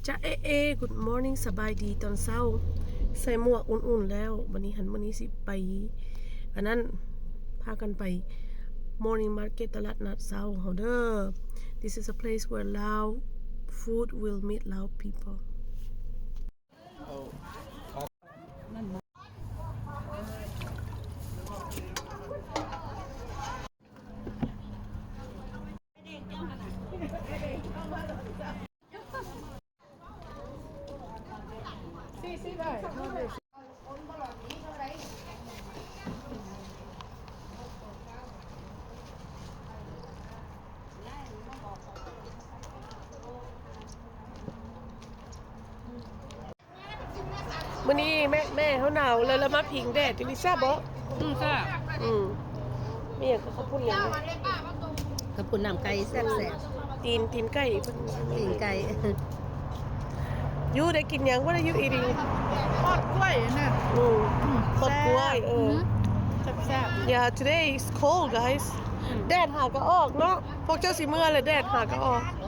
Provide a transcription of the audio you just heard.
จะGood morning สบายดีตอนเช้าใส่หมวกอุ่นๆแล้ววันนี้สิไปอันนั้นพากันไป morning market ตลาดนัดเช้าเฮาเด้อ This is a place where Lao food will meet Lao peopleมื้อนี้แม่เขาหนาวเลยแล้วมาพิงแดดลิซ่าบ่ค่ะมีหยังก็เขาพูดหยัง กระปุนน้ำไก่แซ่บ ตีนไก่เพิ่น ๆตีนไก่ ยูได้กินหยังว่าได้ยูอีดิง ทอดกล้วยน่ะ ทอดกล้วยแซ่บ Yeah today is cold guys แดดหาก็ออกเนาะพวกเจ้าสิเมื่อเลยแดดหาก็ออก ๆ